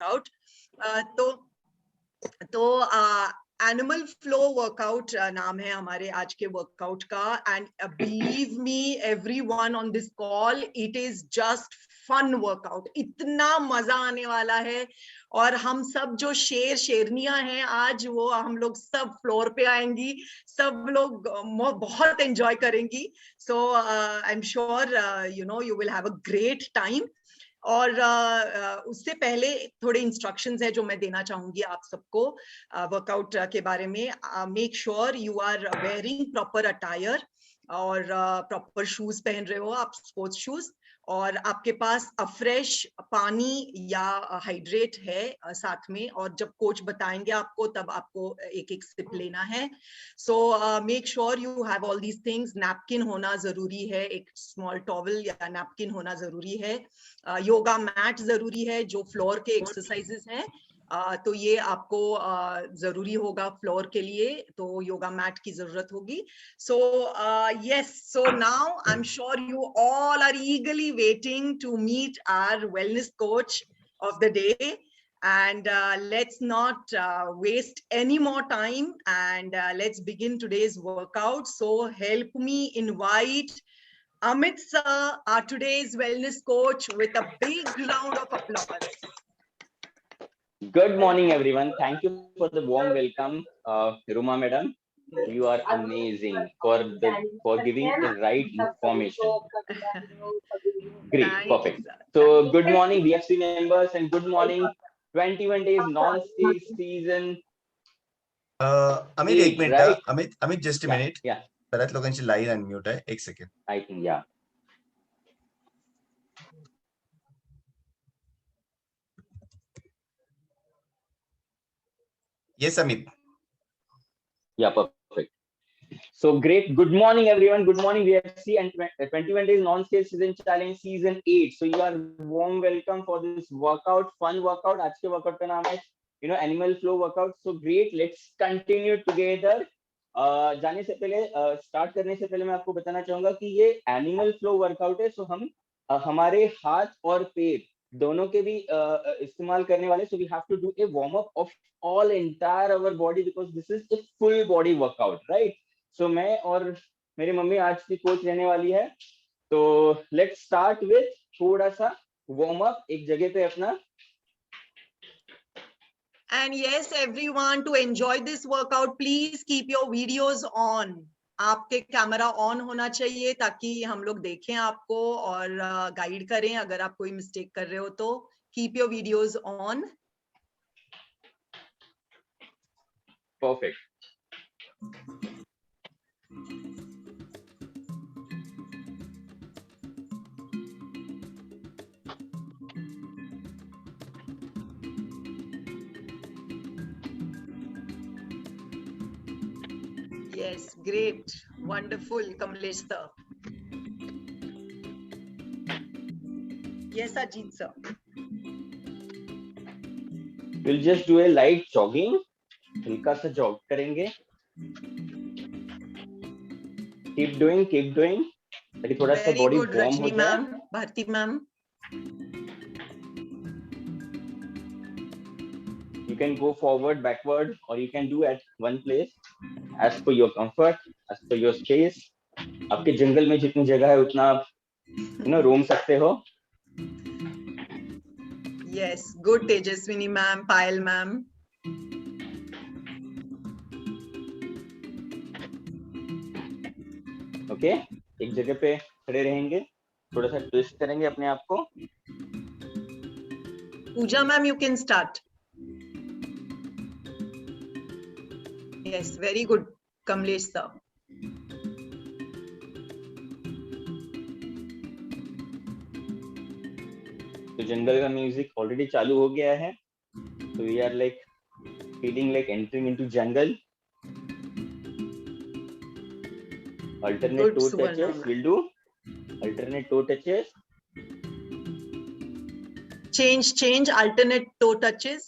Workout. तो animal flow workout नाम है हमारे आज के वर्कआउट का। And believe me everyone on this call, it is just fun workout, इतना मजा आने वाला है। और हम सब जो शेरनियां हैं आज, वो हम लोग सब फ्लोर पे आएंगी, सब लोग बहुत एंजॉय करेंगी। So I am sure you will have a great time. और उससे पहले थोड़े इंस्ट्रक्शंस है जो मैं देना चाहूंगी आप सबको वर्कआउट के बारे में। Make sure you are wearing proper attire और प्रॉपर शूज पहन रहे हो आप, स्पोर्ट्स शूज। और आपके पास फ्रेश पानी या हाइड्रेट है साथ में, और जब कोच बताएंगे आपको तब आपको एक एक सिप लेना है। So make sure you have all these things. Napkin होना जरूरी है, एक स्मॉल टॉवल या नैपकिन होना जरूरी है। योगा मैट जरूरी है, जो फ्लोर के एक्सरसाइजेस हैं तो ये आपको जरूरी होगा फ्लोर के लिए, तो योगा मैट की जरूरत होगी। सो yes, so now I'm sure you all are eagerly waiting to meet our wellness coach of the day. And let's not waste any more time, and let's begin today's workout. So help me invite Amit sir, our today's wellness coach, with a big round of applause. Good morning, everyone. Thank you for the warm welcome, Ruma madam. You are amazing for giving the right information. Great, perfect. So good morning, BFC members, and good morning, 21 days non-stage season. Amit, एक minute, right? Amit, just a minute. Yeah. बऱ्याच लोकांची line unmute आहे, एक second. I think, yeah. Yes, Amit. Yeah, perfect. So great. Good morning, everyone. Good morning, VFC and 21 days non-stage season challenge season 8. So you are warm welcome for this workout, fun workout. आज के workout का नाम है, animal flow workout. So great. Let's continue together. जाने से पहले start करने से पहले मैं आपको बताना चाहूंगा कि ये एनिमल फ्लो वर्कआउट है। सो हम हमारे हाथ और पैर दोनों के भी इस्तेमाल करने वाले। So we have to do a warm up of all entire our body, because this is a full body workout, right? So मैं और मेरी मम्मी आज की कोच रहने वाली है। तो लेट्स स्टार्ट विथ थोड़ा सा वार्म अप एक जगह पे अपना। And yes, everyone, to enjoy this workout, please keep your videos on. आपके कैमरा ऑन होना चाहिए ताकि हम लोग देखें आपको और गाइड करें अगर आप कोई मिस्टेक कर रहे हो तो। Keep your videos on. Perfect. Yes, great, wonderful, Kamlesh sir. Yes, Ajit sir. We'll just do a light jogging. हल्का सा जॉग करेंगे। Keep doing, ताकि थोड़ा सा बॉडी वार्म हो जाए। Bharti ma'am, You can go forward, backward, or you can do at one place as per your comfort, as per your space. आपके जंगल में जितनी जगह है उतना आप रोम सकते हो। Yes, good Tejaswini ma'am, Payal ma'am. Okay, एक जगह पे खड़े रहेंगे, थोड़ा सा ट्विस्ट करेंगे अपने आप को। पूजा ma'am, you can start. Yes, very good, Kamlesh sir. तो जंगल का म्यूजिक ऑलरेडी चालू हो गया है। तो we are like feeling like entering into jungle. Alternate toe touches. We'll do alternate toe touches. Change, alternate toe touches.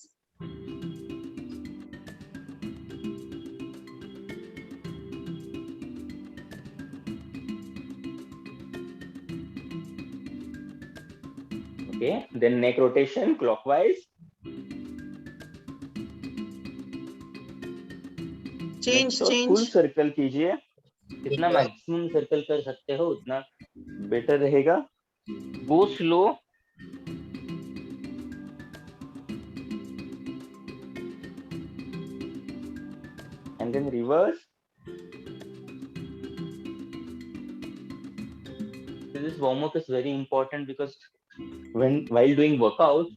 Okay, then neck rotation clockwise. Change, full change. Circle कीजिए, जितना maximum circle कर सकते हो उतना better रहेगा. Go slow. And then reverse. This warm up is very important because while doing workout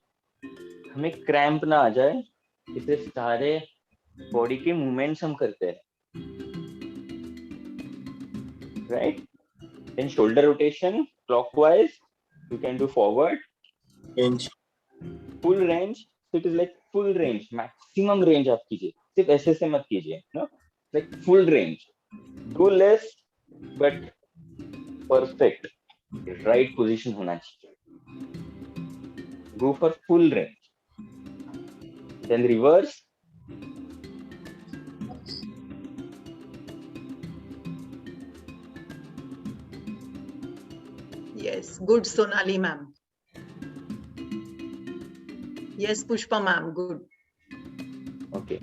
हमें cramp ना आ जाए, इसलिए सारे बॉडी के मूवमेंट्स हम करते हैं, right? Then shoulder rotation clockwise. You can do forward. Range. Full range. So it is like full range, maximum range आप कीजिए, सिर्फ ऐसे से मत कीजिए, no? Like full range. Go less, but perfect. Right position होना चाहिए. Go for full range. Then reverse. Yes, good, Sonali ma'am. Yes, Pushpa ma'am, good. Okay.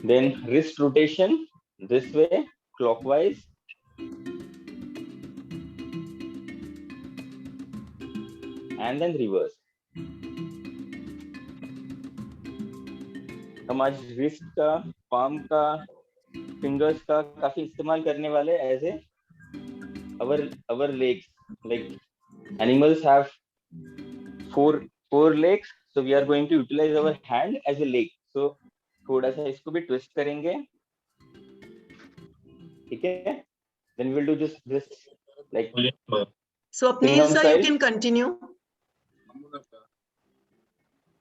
Then wrist rotation this way, clockwise. And then reverse. हम आज wrist का, palm का, fingers का काफी इस्तेमाल करने वाले as a our legs. Like animals have four legs, so we are going to utilize our hand as a leg. So थोड़ा सा इसको भी twist करेंगे, ठीक है? Then we'll do just this, like Swapnil Singham sir, you style. can continue.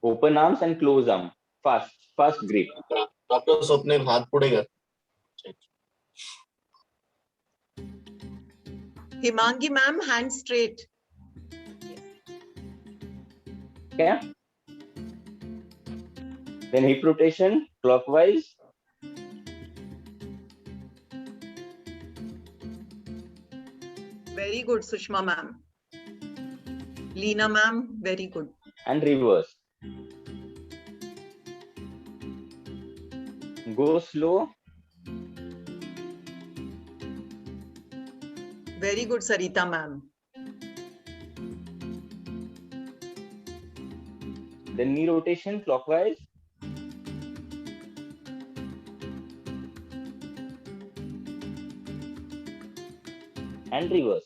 Open arms and close arm, fast grip. Doctor Swapnil हाथ पुढे कर. Himangi ma'am, hand straight. Okay. Then hip rotation clockwise. Very good, Sushma ma'am. Leena ma'am, very good. And reverse. Go slow. Very good, Sarita ma'am. Then knee rotation clockwise. And reverse.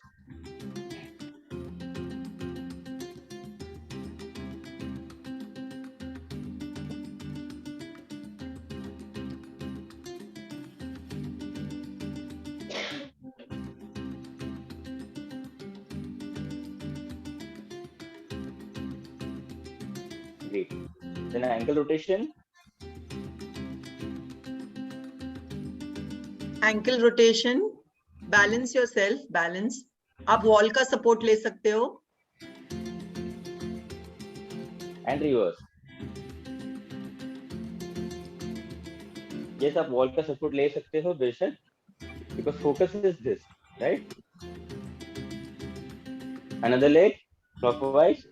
Great. Then ankle rotation. Ankle rotation. Balance yourself, balance. आप wall का support ले सकते हो. And reverse. Yes, आप wall का support ले सकते हो बेशक, because focus is this, right? Another leg clockwise.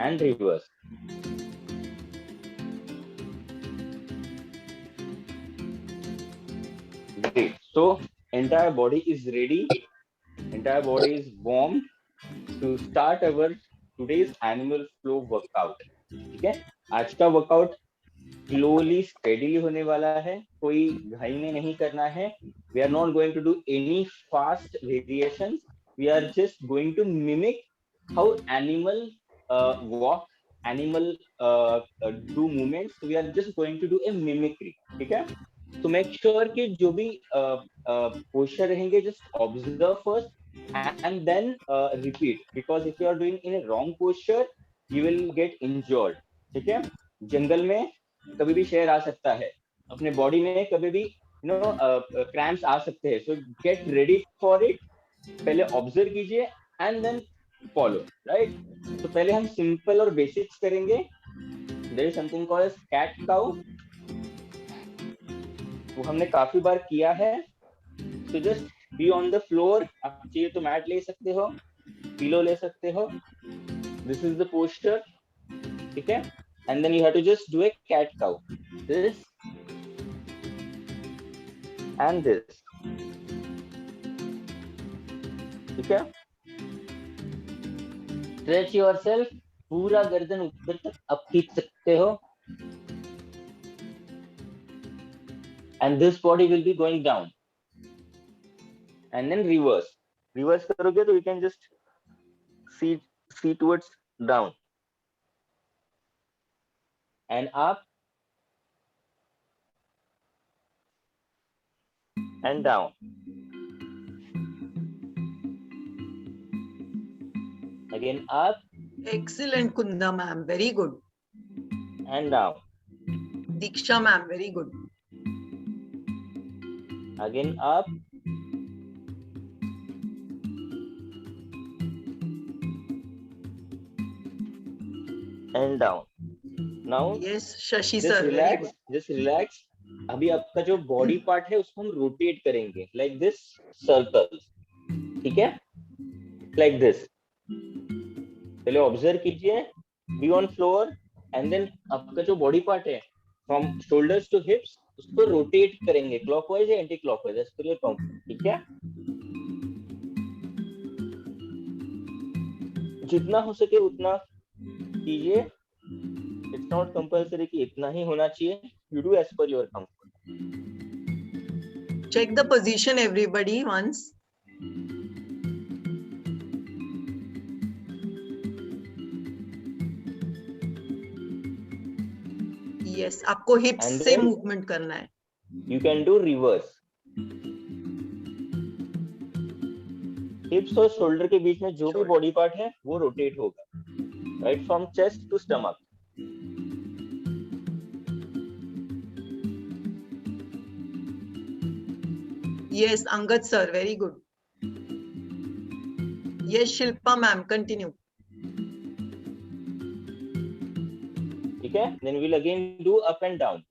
And reverse. Great. So entire body is ready. Entire body is warm to start our today's animal flow workout. ठीक है? आज का workout slowly, steadily होने वाला है. कोई घाई में नहीं करना है. We are not going to do any fast variations. We are just going to mimic how animal walk, animal do movements. So we are just going to do a mimicry. ठीक है? So make sure कि जो भी posture रहेंगे, just observe first and then repeat, because if you are doing in a wrong posture you will get injured. ठीक है? जंगल में कभी भी शेर आ सकता है, अपने बॉडी में कभी भी क्रैम्प्स आ सकते हैं. So get ready for it. पहले ऑब्जर्व कीजिए and then follow, right? तो पहले हम सिंपल और बेसिक्स करेंगे. There is something called as cat cow. वो हमने काफी बार किया है. So just be on the floor. आप चाहिए तो मैट ले सकते हो, पिलो ले सकते हो. This is the posture. Okay, and then you have to just do a cat cow. This and this. Okay, stretch yourself. पूरा गर्दन ऊपर तक आप खींच सकते हो. And this body will be going down. And then reverse. Reverse करोगे तो you can just see towards down. And up. And down. Again up. Excellent, Kunda ma'am. Very good. And down. Diksha ma'am. Very good. Again up. And down. Now Yes, Shashi just sir. Very relax. good. Just relax. अभी आपका जो body part है उसको हम rotate करेंगे like this circle. ठीक है, like this. पहले ऑब्जर्व कीजिए, be on floor, and then आपका जो बॉडी पार्ट है फ्रॉम शोल्डर्स टू हिप्स उसको रोटेट करेंगे क्लॉकवाइज या anti clockwise as per your comfort. ठीक है, जितना हो सके उतना कीजिए. इट्स नॉट कंपल्सरी कि इतना ही होना चाहिए. You do as per your comfort. Check the position, everybody, once. Yes, आपको hips And से then- movement करना है. You can do reverse. हिप्स और शोल्डर के बीच में जो भी बॉडी पार्ट है वो रोटेट होगा, right from chest to stomach. Yes, Angad sir, very good. Yes, Shilpa ma'am, continue. ठीक है, then we'll again do up and down.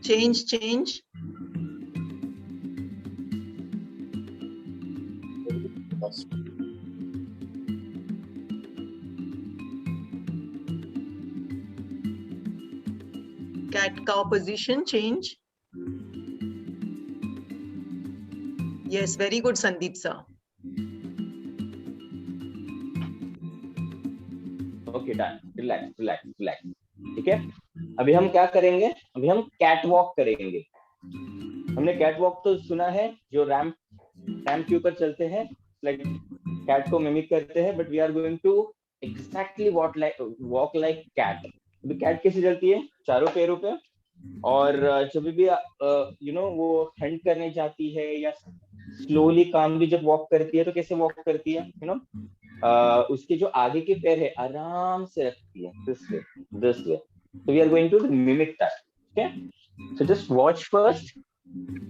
Change. Cat cow position, change. Yes, very good, Sandeep sir. Okay done. Relax. ठीक है, अभी हम क्या करेंगे, अभी हम कैट वॉक करेंगे. हमने कैट वॉक तो सुना है, जो रैंप के ऊपर चलते हैं, लाइक कैट को मिमिक करते हैं, but we are going to exactly walk like cat. अभी कैट कैसे चलती है, चारों पैरों पे, और जब भी यू नो वो हंट करने जाती है या स्लोली कामली जब वॉक करती है तो कैसे वॉक करती है, यू नो, उसके जो आगे के पैर है आराम से रखती है this way. So we are going to mimic that. Okay, so just watch first.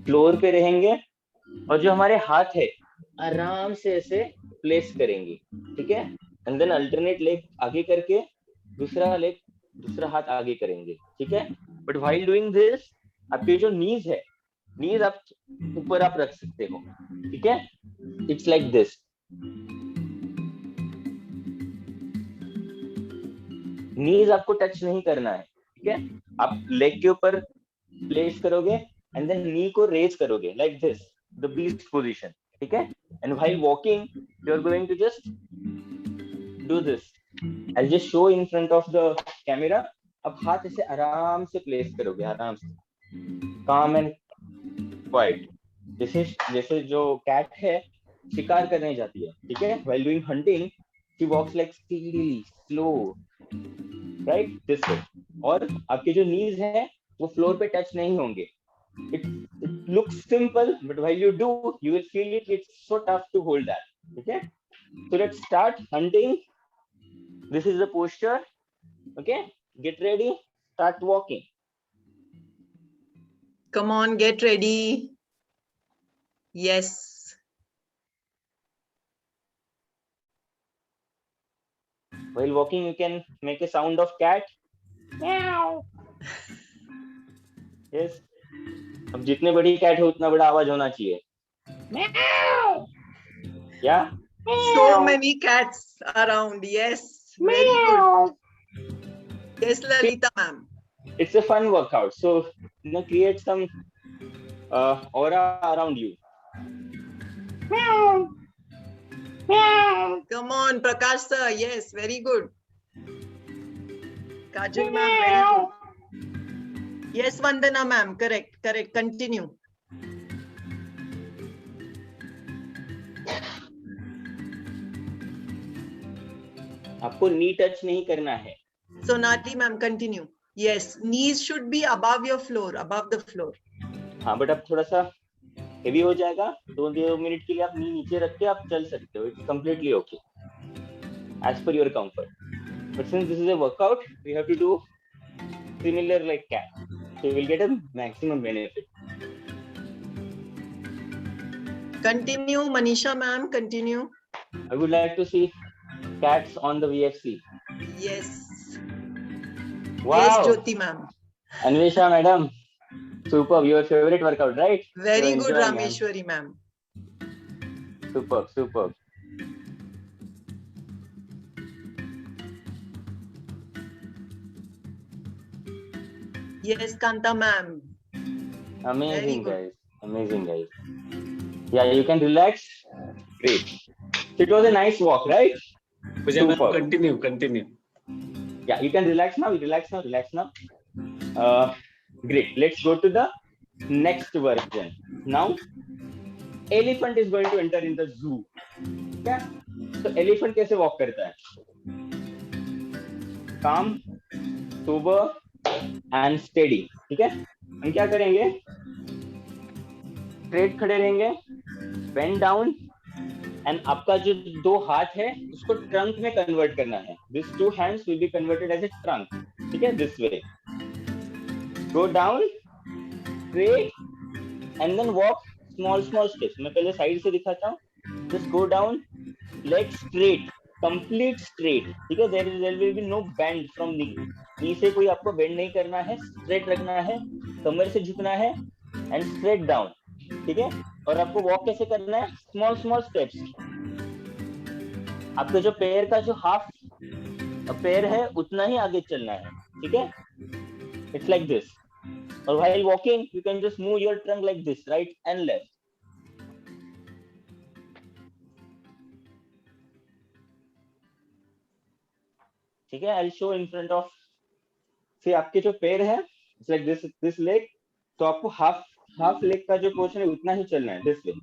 Floor पे रहेंगे और जो हमारे हाथ है आराम से ऐसे प्लेस करेंगे. ठीक है, एंड देन अल्टरनेट लेग आगे करके दूसरा हाथ आगे करेंगे. ठीक है, बट व्हाइल डूइंग दिस आपके जो नीज है, नीज आप ऊपर आप रख सकते हो. ठीक है, इट्स लाइक दिस. नीज आपको टच नहीं करना है. ठीक है, आप लेग के ऊपर प्लेस करोगे एंड देन नी को रेज करोगे like this, the beast position. ठीक है, and while walking you are going to just do this. I just show in front of the camera. अब हाथ ऐसे आराम से प्लेस करोगे, आराम से, काम एंड क्वाइट. जैसे जो कैट है शिकार करने जाती है. ठीक है, while doing hunting she walks like steadily, slow, right, this way. और आपके जो नीज है वो फ्लोर पे टच नहीं होंगे. It looks simple, but while you do, you will feel it's so tough to hold that. Okay, so let's start hunting. This is the posture. Okay, get ready, start walking. Come on, get ready. Yes. While walking, you can make a sound of cat. Meow. Yes. अब जितने बड़ी cat हो उतना बड़ा आवाज होना चाहिए. Meow. Yeah. So many cats around. Yes, very good. Yes, Lalita ma'am. It's a fun workout. So create some aura around you. Come on, Prakash sir. Yes, very good. Kajal ma'am, very good. Yes, Vandana ma'am. Correct, correct. Continue. आपको नी touch नहीं करना है. Sonali ma'am, continue. Yes, knees should be above your floor, above the floor. हाँ, but अब थोड़ा सा heavy हो जाएगा. 2 मिनट के लिए आप नी नीचे रख के आप चल सकते हो. It's completely okay. As per your comfort. But since this is a workout, we have to do similar like cat. So you will get a maximum benefit. Continue, Manisha ma'am, continue. I would like to see cats on the VFC. Yes. Wow. Yes, Jyoti ma'am. Anvesha madam, superb. Your favorite workout, right? Very So good, enjoy, Rameshwari ma'am. Superb, superb. Yes, Kanta ma'am. Amazing guys. Amazing guys. Yeah, you can relax. Great. So it was a nice walk, right? Superb. Continue. Yeah, you can relax now. Relax now. Great. Let's go to the next version. Now, elephant is going to enter in the zoo. Yeah. So elephant कैसे walk करता है? Calm, sober, and steady. ठीक है? हम क्या करेंगे? Straight खड़े रहेंगे. Bend down. And आपका जो 2 हाथ है उसको trunk में convert करना है. These 2 hands will be converted as a trunk. ठीक है? This way. Go down, straight, and then walk small steps. मैं पहले side से दिखाता हूँ. Just go down, legs straight, complete straight. ठीक है? There will be no bend from knee. knee से कोई आपको bend नहीं करना है. Straight रखना है. कमर से झुकना है. And straight down. ठीक है? और आपको walk कैसे करना है? Small steps. आपके जो पैर का जो half पैर है उतना ही आगे चलना है. ठीक है? It's like this. Or while walking, you can just move your trunk like this, right and left. ठीक है? I'll show in front of. See, आपके जो पैर है, it's like this leg. तो आपको half leg का जो पोर्शन है उतना ही चलना है. This way,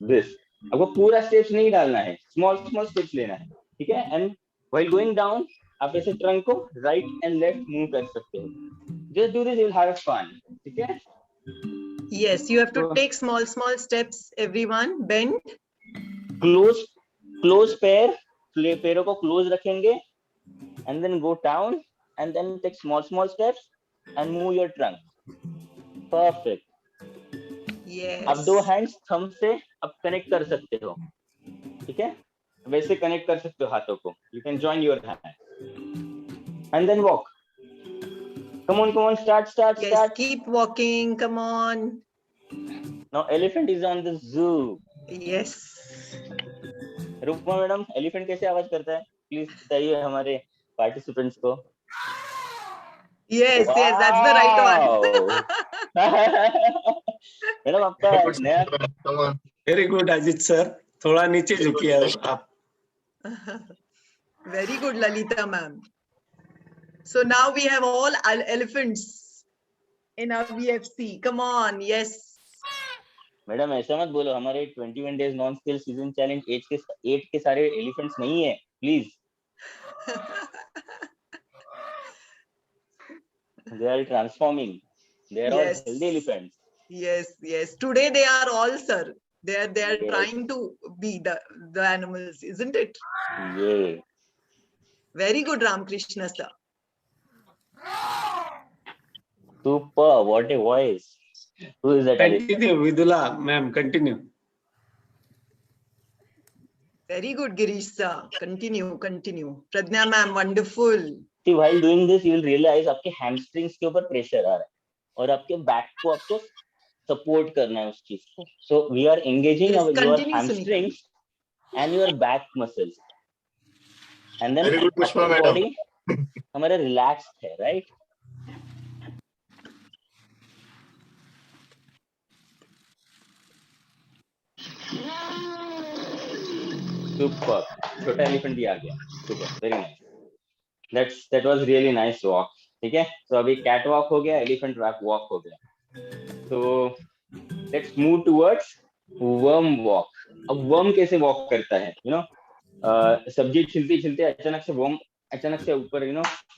this. आपको पूरा स्टेप्स नहीं डालना है. Small स्टेप्स लेना है. ठीक है? And while going down, आप ऐसे ट्रंक को राइट एंड लेफ्ट मूव कर सकते हो. Just do this, you'll have fun. ठीक है? Yes, you have to take small steps. Everyone, bend. Close पैरों को क्लोज रखेंगे. And then go down and then take small steps and move your trunk. Perfect. Yes. अब 2 hands thumb से अब connect कर सकते हो. ठीक है? वैसे कनेक्ट कर सकते हो हाथों को. You can join your hand. And then walk. Come on, start. Yes, keep walking. Come on. Now elephant is on the zoo. Yes. रूपमा मैडम, एलिफेंट कैसे आवाज करता है? प्लीज बताइए हमारे पार्टिसिपेंट्स को. Yes, that's the right one. Madam आपका नया. Come on. Very good Ajit sir. थोड़ा नीचे झुकिए आप. Very good, Lalita ma'am. So now we have all elephants in our VFC. Come on, yes. Madam ऐसा मत बोलो. हमारे 21 days non skill season challenge 8 के सारे एलिफेंट्स नहीं है, please. They are transforming. They are all healthy elephants. Yes. Today they are all, sir. They are Yes. trying to be the animals, isn't it? Yeah. Very good, Ramakrishna sir. Super. What a voice. Who is that? Continue, Vidula ma'am. Continue. Very good, Girish sir. Continue. Pradnya ma'am, wonderful. See, while doing this, you will realize आपके hamstrings के ऊपर pressure आ रहा है और आपके back को आपको support करना है उस चीज को. So we are engaging Yes, your continue, hamstrings and your back muscles, and then Very good, Pushpa madam. body हमारा relaxed है, right? Super. छोटा एलिफेंट भी आ गया. Super. Very nice. That was really nice walk. ठीक है. So अभी cat walk हो गया, एलिफेंट वॉक हो गया. So let's move towards worm walk. अब वर्म कैसे वॉक करता है? You know, सब्जी छिलते छिलते अचानक से वर्म अचानक से ऊपर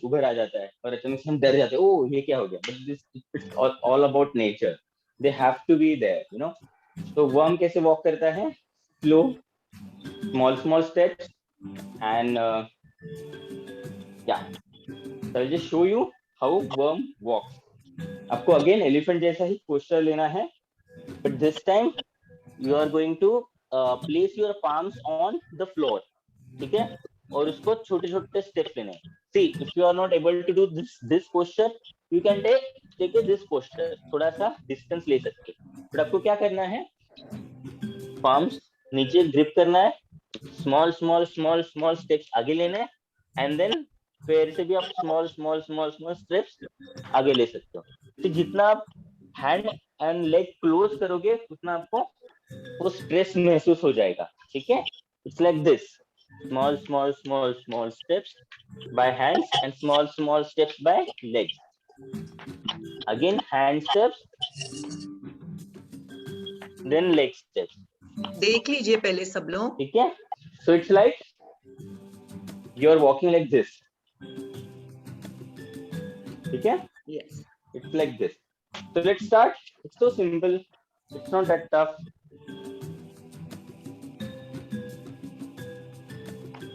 उभर आ जाता है और अचानक से हम डर जाते हैं. ओह, ये क्या हो गया? But this it's all about nature. They have to be there. You know. So worm कैसे वॉक करता है? Slow, small steps, and yeah. So I'll just show you how worm walks. आपको again elephant जैसा ही posture लेना है, but this time you are going to place your palms on the floor. ठीक है? और उसको छोटे छोटे steps लेने हैं. See, if you are not able to do this posture, you can take this posture. थोड़ा सा distance ले सकते हैं. but आपको क्या करना है? palms नीचे grip करना है, small steps आगे लेना है, and then पैर से भी आप small steps आगे ले सकते हो. तो जितना आप हैंड एंड लेग क्लोज करोगे उतना आपको वो स्ट्रेस महसूस हो जाएगा. ठीक है? It's like this, small steps by hands and small steps by legs. Again hand steps, then leg steps. देख लीजिए पहले सब लोग. ठीक है? So it's like you're walking like this. ठीक है? Yes. It's like this. So let's start. It's so simple. It's not that tough.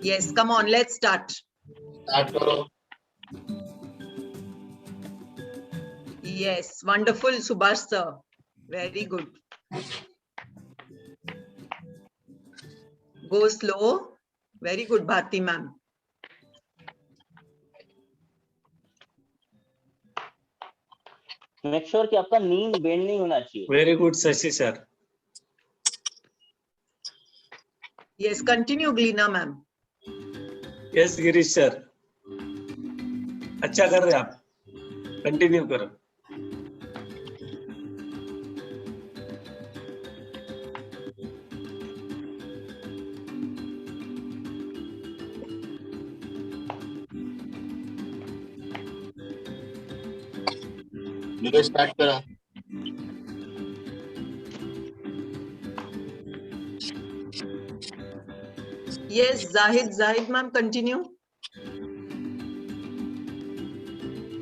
Yes, come on, let's start. Start करो. Yes, wonderful, Subhash sir. Very good. Go slow. Very good, Bharti ma'am. Make sure कि आपका नी bend नहीं होना चाहिए. Very good, Shashi sir. Yes, continue, Gleena ma'am. Yes, Girish sir. अच्छा कर रहे हैं आप. कंटिन्यू करो. नीरज स्टार्ट करा. Yes, Zahid ma'am, continue.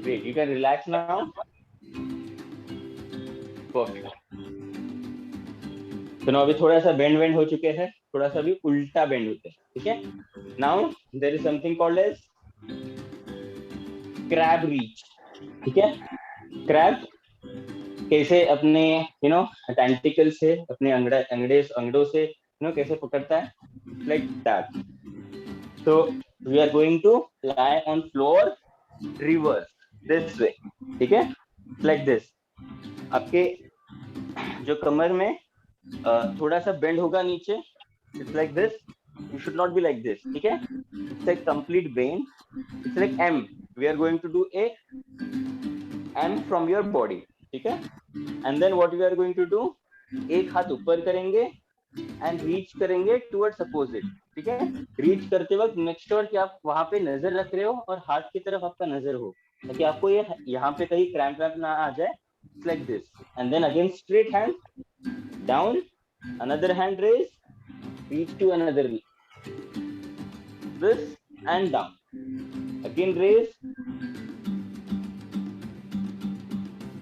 Great. You can relax now. Perfect. तो now अभी थोड़ा सा बेंड हो चुके हैं, थोड़ा सा भी उल्टा बेंड होते हैं. ठीक है? Now there is something called as crab reach. ठीक है? क्रैब कैसे अपने टेंटिकल से, अपने अंगड़ों से कैसे पकड़ता है? Like that. So we are going to lie on floor reverse this way. ठीक है? Like this. आपके जो कमर में थोड़ा सा बेंड होगा नीचे. It's like this. You should not be like this. ठीक है? It's like complete bend. It's like M. We are going to do a M from your body. ठीक है? And then what we are going to do, एक हाथ ऊपर करेंगे and reach करेंगे towards opposite. ठीक है? reach करते वक्त make sure कि आप वहां पे नजर रख रहे हो और हाथ की तरफ आपका नजर हो, ताकि आपको ये यहाँ पे कहीं क्रैम्प ना आ जाए. It's like this. And then again straight hand down, another hand raise, reach to another this and down. Again raise.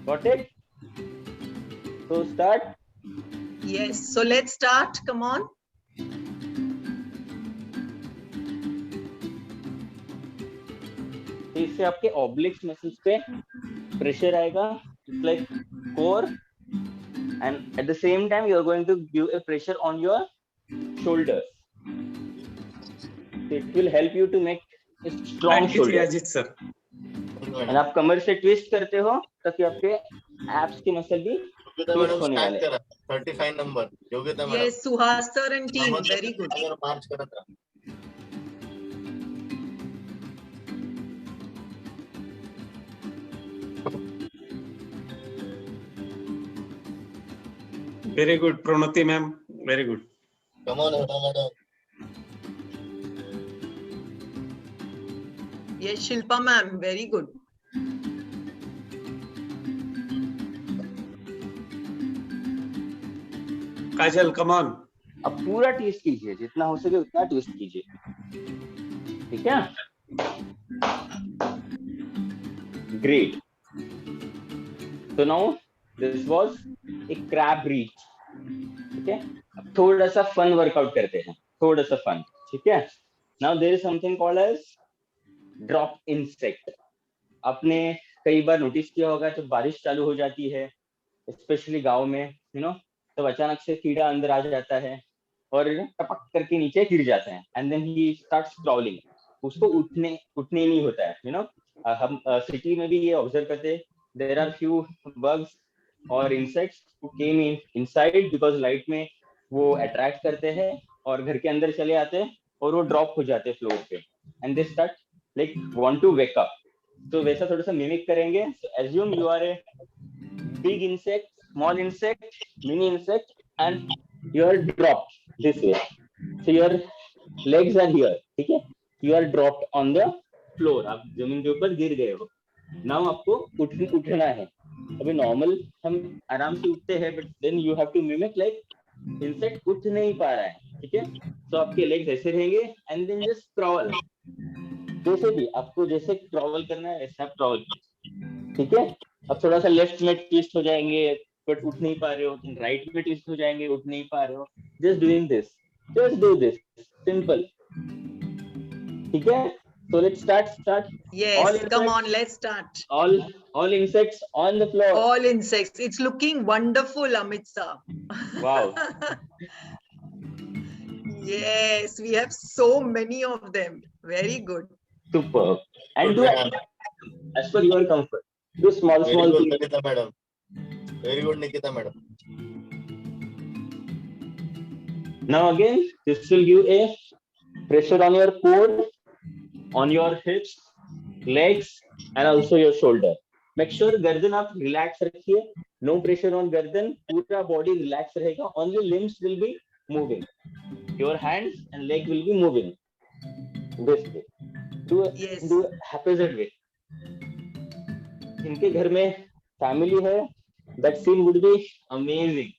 Got it? So start. Yes, so let's start. Come on. इससे आपके obliques muscles पे pressure आएगा. It's like core, and at the same time you are going to give a pressure on your shoulders. So it will help you to make a strong shoulder. Ajit sir. And आप कमर से twist करते हो ताकि आपके abs के muscle भी योगिता स्वस्थ madam होने स्टार्ट वाले। करा 35 number Yogita madam Yes, Suhas sir and team, very good. मार्च करत राहा. Very good Pranoti ma'am, very good. Come on madam. Yes, Shilpa ma'am, very good. Kajal come on. अब पूरा ट्विस्ट कीजिए, जितना हो सके उतना ट्विस्ट कीजिए, ठीक है? Great. So now this was a crab reach, ठीक है? अब थोड़ा सा फन वर्कआउट करते हैं, थोड़ा सा फन, ठीक है? Now there is something called as drop insect. आपने कई बार नोटिस किया होगा जब बारिश चालू हो जाती है, स्पेशली गांव में, तब अचानक से कीड़ा अंदर आ जाता है और टपक करके नीचे गिर जाता है, and then he starts crawling. उसको उठने नहीं होता है, हम सिटी में भी ये ऑब्जर्व करते हैं. देयर आर फ्यू बग्स और insects who came inside because light में वो अट्रैक्ट करते हैं और घर के अंदर चले आते हैं और वो ड्रॉप हो जाते हैं फ्लोर पे, and they start like want to wake up. तो वैसा थोड़ा सा मिमिक करेंगे. So assume you are a big insect, small insect, mini insect, and you are dropped this way. So your legs are here, ठीक है? You are dropped on the floor. आप जमीन के ऊपर गिर गए हो. Now आपको उठना है. अभी नॉर्मल हम आराम से उठते हैं, but then you have to mimic like insect उठ नहीं पा रहा है, ठीक है? तो आपके legs ऐसे रहेंगे and then just crawl. जैसे भी आपको जैसे crawl करना है वैसे आप crawl, ठीक है? अब थोड़ा सा लेफ्ट में ट्विस्ट हो जाएंगे बट उठ नहीं पा रहे हो, राइट में ट्विस्ट हो जाएंगे, उठ नहीं पा रहे हो. Just doing this, just do this, simple, ठीक है? So let's start. Yes, come on, let's start. All insects on the floor. All insects. It's looking wonderful, Amit sir. Wow. Yes, we have so many of them. Very good. Superb. And do as per your comfort. Do small Very good things. Nikita madam. Very good Nikita madam. Now again, this will give a pressure on your core, on your hips, legs, and also your shoulder. Make sure गर्दन आप relax रखिए. No pressure on गर्दन. पूरा body relax रहेगा. Only limbs will be moving. Your hands and leg will be moving. This way. Do haphazard way. इनके घर में family है, that scene would be amazing.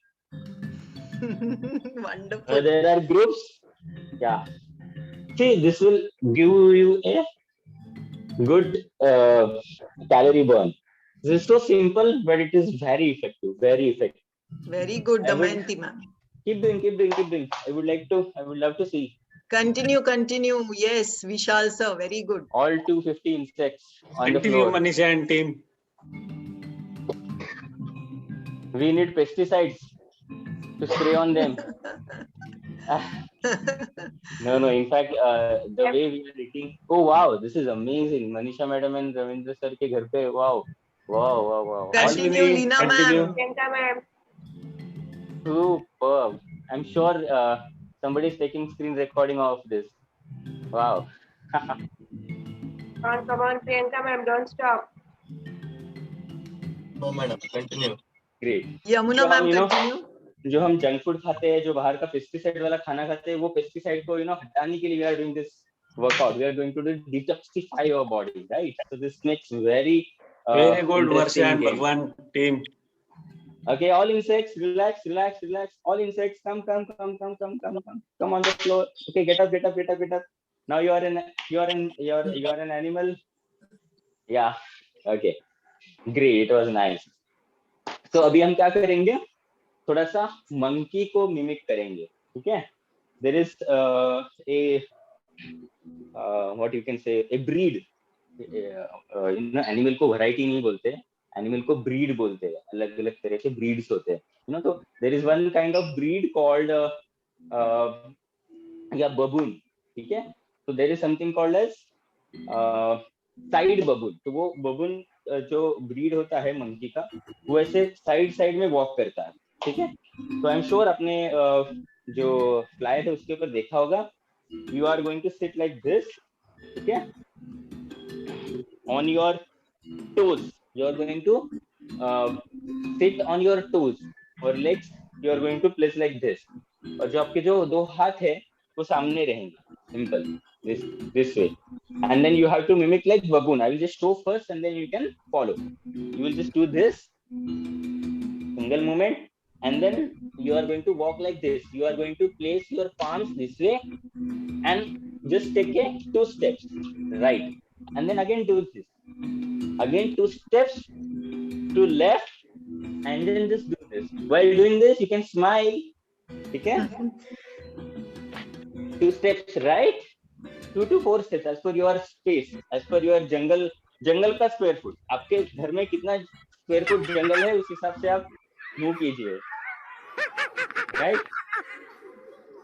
Wonderful. There are groups. Yeah. See, this will give you a good calorie burn. This is so simple, but it is very effective. Very effective. Very good, Damayanti ma'am. Keep doing. I would love to see. Continue. Yes, Vishal sir, very good. All 250 insects on the Continue, floor. Manisha and team. We need pesticides to spray on them. No. In fact, the way we are eating. Oh wow, this is amazing. Manisha madam and Ravindra sir ke ghar pe. Wow. Continue, Leena ma'am. Superb. I'm sure somebody is taking screen recording of this. Wow. Come on, Priyanka ma'am, don't stop. No madam, continue. Great. Yamuna ma'am, continue. जो हम junk food खाते हैं, जो बाहर का pesticide वाला खाना खाते हैं, वो पेस्टिसाइड को हटाने के लिए we are doing this workout. We are going to detoxify our body, right? So this makes very good, Varsha and game. Bhagwan team. Okay, all insects, relax. All insects, come on the floor. Okay, get up. Now you are an animal. Yeah. Okay. Great. It was nice. So अभी हम क्या करेंगे? थोड़ा सा monkey को mimic करेंगे, ठीक है? There is what you can say, a breed. Animal को वैरायटी नहीं बोलते, एनिमल को ब्रीड बोलते हैं. अलग अलग तरह के ब्रीड्स होते हैं, तो there is one kind of breed called baboon, ठीक है? तो there is something called edge side baboon. तो वो बबून जो ब्रीड होता है मंकी का, वो ऐसे साइड साइड में वॉक करता है, ठीक है। तो आई एम श्योर अपने जो फ्लाइट है उसके ऊपर देखा होगा, you are going to sit like this, ठीक है, on your toes. You are going to sit on your toes, और legs you are going to place like this. और जो आपके जो दो हाथ है वो सामने रहेंगे, simple, this way. And then you have to mimic like baboon. I will just show first and then you can follow. You will just do this single movement, and then you are going to walk like this. You are going to place your palms this way and just take a 2 steps right, and then again do this. Again 2 steps to left, and then just do this. While doing this, you can smile. Okay? 2 steps right, 2 to 4 steps as per your space, as per your jungle का square foot. आपके घर में कितना square foot जंगल है, उस हिसाब से आप मूव कीजिए. Right?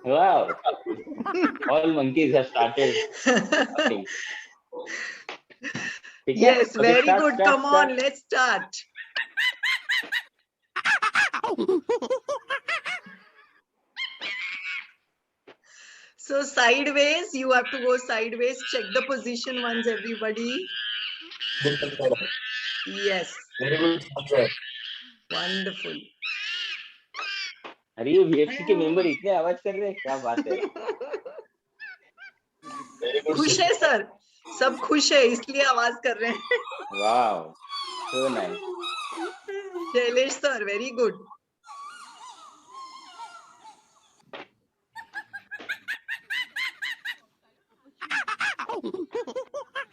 Wow! All monkeys have started laughing. Yes, very good. Come on, let's start. So sideways, you have to go sideways. Check the position once, everybody. Dimple madam. Yes, Very good, sir. wonderful. अरे ये VFC के member इतने आवाज कर रहे हैं, क्या बात है. Very good. खुश है सर, सब खुश है इसलिए आवाज कर रहे हैं. Wow, so nice. Shailesh sir, very good.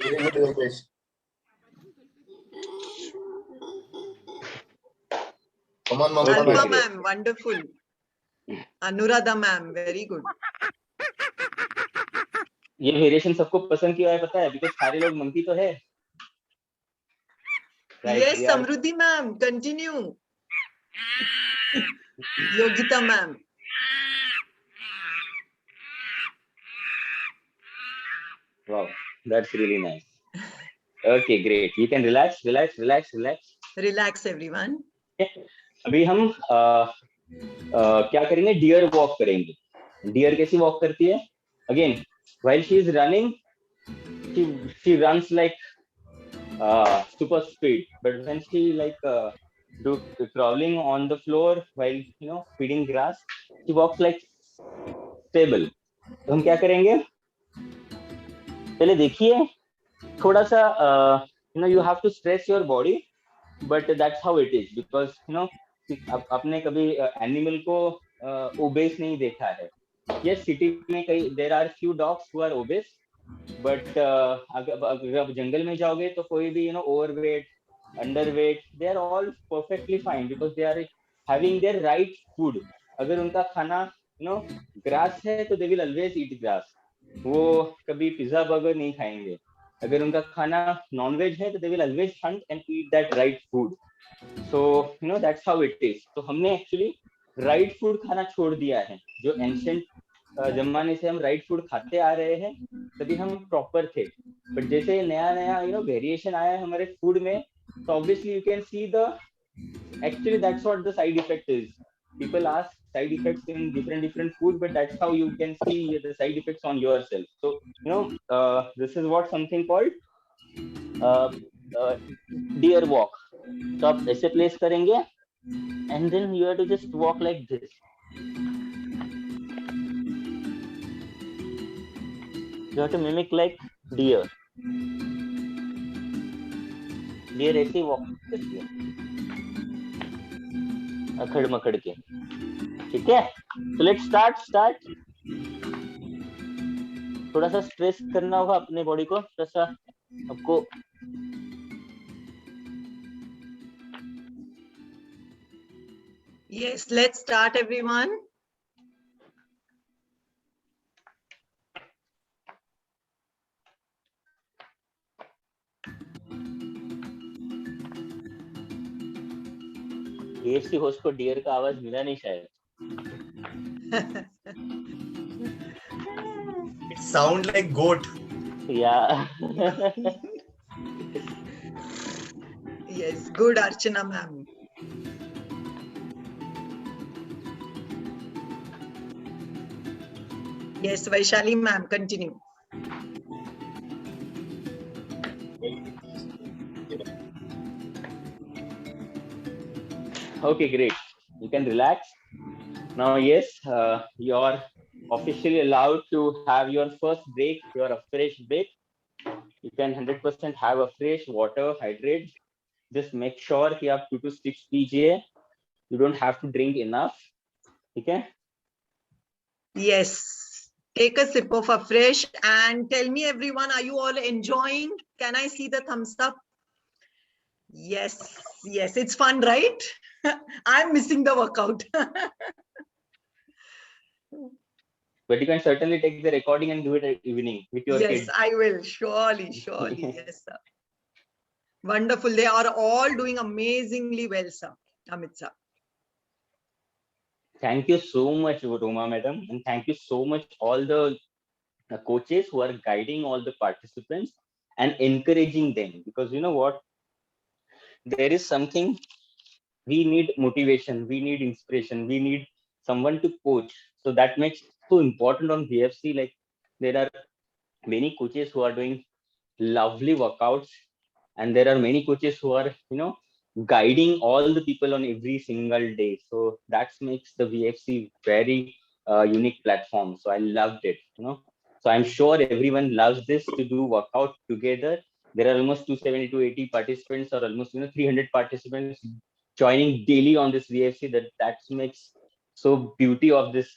Very good, Yogesh. Come on, Mamta Alpha madam. ma'am, wonderful. Anuradha ma'am, very good. ये वेरिएशन सबको पसंद क्यों है पता है? बिकॉज सारे लोग मंकी तो है. Right, Yes, we are- Samruddhi ma'am, continue. Yogita ma'am. Wow, that's really nice. Okay, great. You can relax. Relax everyone. अभी हम क्या करेंगे? डियर वॉक करेंगे. डियर कैसी वॉक करती है? Again, while she is running, she runs like super speed, but when she like do crawling on the floor while feeding grass, she walks like stable. तो हम क्या करेंगे? पहले देखिए, थोड़ा सा you have to stress your body, but that's how it is, because आपने कभी एनिमल को ओबेस नहीं देखा है. Yes, सिटी में कई there are few dogs who are obese, but अगर आप जंगल में जाओगे तो कोई भी overweight, underweight, they are all perfectly fine because they are having their right food. अगर उनका खाना grass है तो they will always eat grass. वो कभी पिज्जा बर्गर नहीं खाएंगे. अगर उनका खाना नॉन वेज है तो they will always hunt and eat that right food. So that's how it is. तो हमने एक्चुअली राइट फूड खाना छोड़ दिया है. जो एंशिएंट जमाने से हम राइट फूड खाते आ रहे हैं, तभी हम प्रॉपर थे. बट जैसे नया वेरिएशन आया है हमारे फूड में, तो obviously you can see the actually that's what the side effect is. People ask side effects in different food, but that's how you can see the side effects on yourself. So this is what something called deer walk. तो आप ऐसे place करेंगे and then you have to just walk like this. You have to mimic like deer. Deer ऐसे walk करती है, अखड़ मकड़ के. ठीक है, तो लेट्स स्टार्ट. थोड़ा सा स्ट्रेस करना होगा अपने बॉडी को, थोड़ा सा आपको. Yes, let's start everyone. KFC host को डियर का आवाज मिला नहीं शायद. It sound like goat. Yeah. Yes, good, Archana ma'am. Yes, Vaishali ma'am, continue. Okay, great. You can relax. Now, yes, you're officially allowed to have your first break, your fresh break. You can 100% have a fresh water, hydrate. Just make sure you have 2 to 6 PGA. You don't have to drink enough. Okay? Yes. Take a sip of a fresh and tell me, everyone, are you all enjoying? Can I see the thumbs up? Yes, yes, it's fun, right? I'm missing the workout. But you can certainly take the recording and do it at evening with your Yes, kids. I will. Surely, surely. Yes, sir. Wonderful. They are all doing amazingly well, sir. Amit sir. Thank you so much, Roma madam, and thank you so much all the coaches who are guiding all the participants and encouraging them, because you know what, there is something, we need motivation, we need inspiration, we need someone to coach. So that makes so important on VFC. Like there are many coaches who are doing lovely workouts, and there are many coaches who are, you know, guiding all the people on every single day. So that makes the VFC very unique platform. So I loved it, you know. So I'm sure everyone loves this to do workout together. There are almost 270 to 80 participants, or almost 300 participants joining daily on this VFC. That makes so beauty of this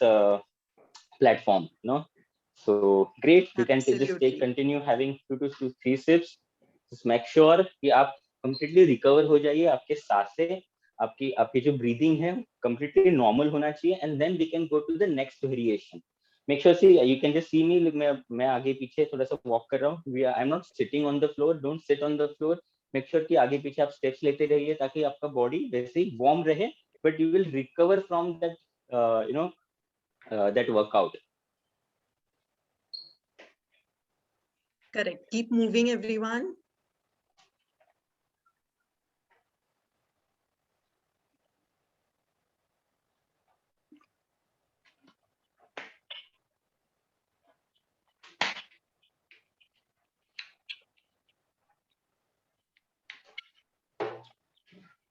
platform, you know. So great, you can just take Absolutely. continue having 2 to 3 sips. Just make sure कि आप completely recover हो जाइए, आपके सांसें, आपकी आपकी जो breathing है completely normal होना चाहिए, and then we can go to the next variation. Make sure, see, you can just see me, मैं आगे पीछे थोड़ा सा walk कर रहा हूँ. I'm not sitting on the floor. Don't sit on the floor. Make sure कि आगे पीछे आप steps लेते रहिए ताकि आपका body वैसे ही warm रहे, but you will recover from that, that workout. Correct. Keep moving, everyone.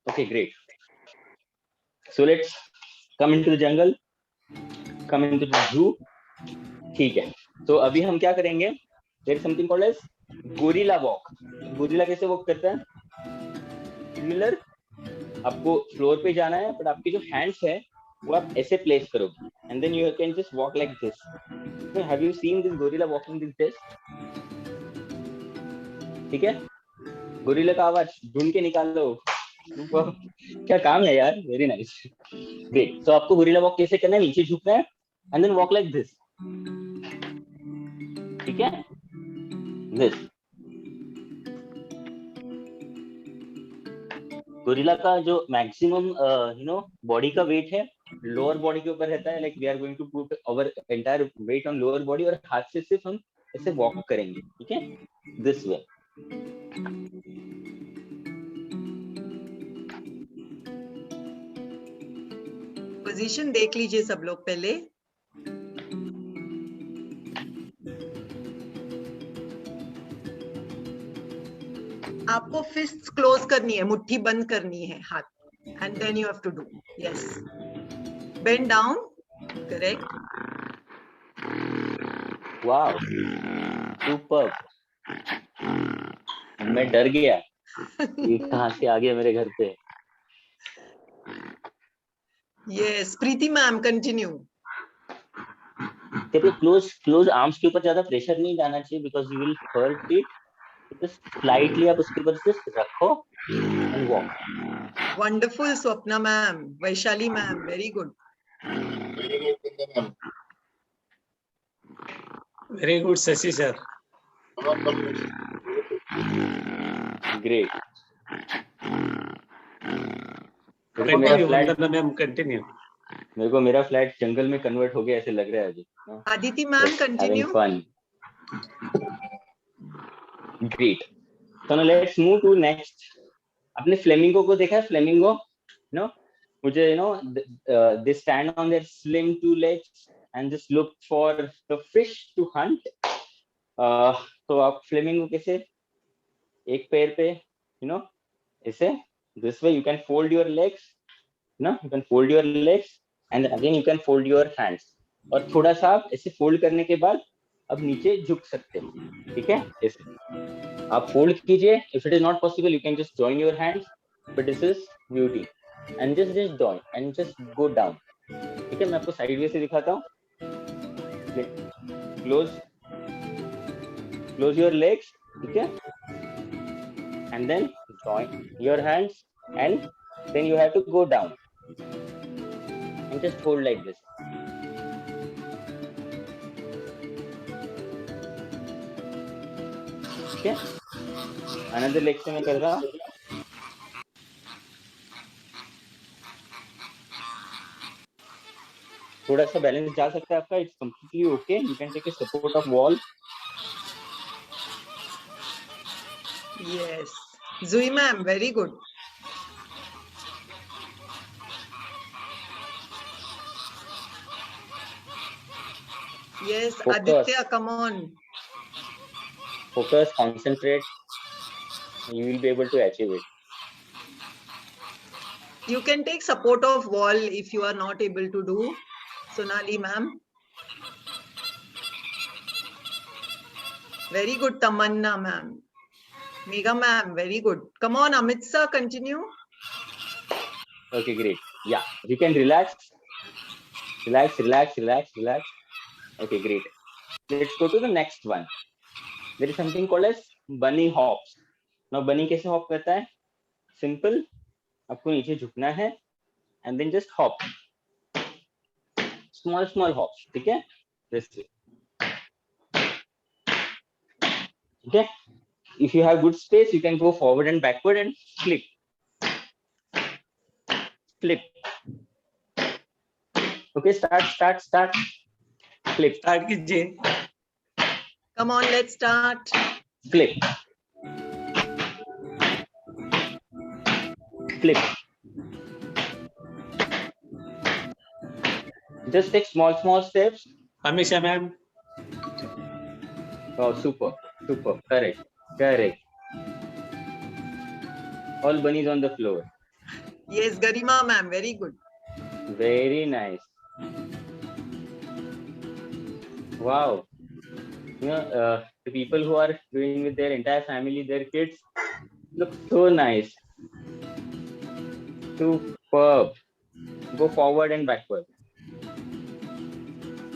Okay, great. So let's come into the jungle, come into the zoo. ठीक है. So अभी हम क्या करेंगे? There is something called as gorilla walk. Gorilla कैसे walk करता है? Similar. आपको floor पे जाना है, but आपके जो hands है, वो आप ऐसे place करोगे, and then you can just walk like this. So have you seen this gorilla walking like this? ठीक है? Gorilla का आवाज ढूंढ के निकालो. क्या काम है यार? Very nice. Great. So आपको gorilla walk कैसे करना है? नीचे झुकना है, and then walk like this. ठीक है? This. गोरिल्ला का जो मैक्सिमम बॉडी का वेट है लोअर बॉडी के ऊपर रहता है. Like we are going to put our entire weight on lower body, और हाथ से सिर्फ हम ऐसे वॉक करेंगे. ठीक है? This way. पोजीशन देख लीजिए सब लोग पहले. आपको फिस्ट्स क्लोज करनी है, मुट्ठी बंद करनी है हाथ, and then you have to do. Yes. Bend down. Correct. Wow, super. मैं डर गया ये कहां से आ गया मेरे घर पे. Yes. Preeti ma'am, continue. देखो क्लोज आर्म्स के ऊपर ज्यादा प्रेशर नहीं डालना चाहिए, because you will hurt it. Just slightly आप उसके ऊपर जस्ट रखो and walk. Wonderful, Swapna ma'am. Vaishali ma'am, very good. Very good, Prinda ma'am. Very good, Shashi sir. Come on, coach. Great. Continue, Vandana ma'am, continue. मेरे को मेरा flat जंगल में convert हो गया ऐसे लग रहा है अभी. Aditi ma'am, continue. Having fun. Great. So now let's move to next आपने फ्लेमिंगो को देखा है? फ्लेमिंगो, नो, मुझे they stand on their slim two legs and just look for the fish to hunt. तो आप फ्लेमिंगो कैसे एक पैर पे ऐसे this way you can fold your legs, you can fold your legs and again you can fold your hands. और थोड़ा सा आप ऐसे फोल्ड करने के बाद अब नीचे झुक सकते हो, ठीक है? ऐसे आप फोल्ड कीजिए. If it is not possible you can just join your hands, but this is beauty. And just join and just go down. ठीक है, मैं आपको साइड वे से दिखाता हूँ. क्लोज योर लेग्स, ठीक है, and then join your hands and then you have to go down and just hold like this. ठीक है, अनदर लेग से मैं कर रहा हूँ. थोड़ा सा बैलेंस जा सकता है आपका. It's completely okay. You can take a support of wall. Yes, Zui ma'am, very good. Yes, Focus. Aditya, come on. Focus, concentrate. You will be able to achieve it. You can take support of wall if you are not able to do. Sonali ma'am. Very good, Tamanna ma'am. Megha ma'am, very good. Come on, Amit sir, continue. Okay, great. Yeah, you can relax. Relax. Okay, great. Let's go to the next one. There is something called as bunny hops. Now, bunny कैसे hop करता है? Simple. आपको नीचे झुकना है and then just hop. Small hops. ठीक है? This way. Okay. If you have good space, you can go forward and backward and flip. Okay, start. Flip. Start कीजिए. Come on, let's start. Flip. Just take small steps. हमेशा ma'am. Oh, super. Correct. All bunnies on the floor. Yes, Garima ma'am, very good. Very nice. Wow. The people who are doing with their entire family, their kids, look so nice. Superb. Go forward and backward.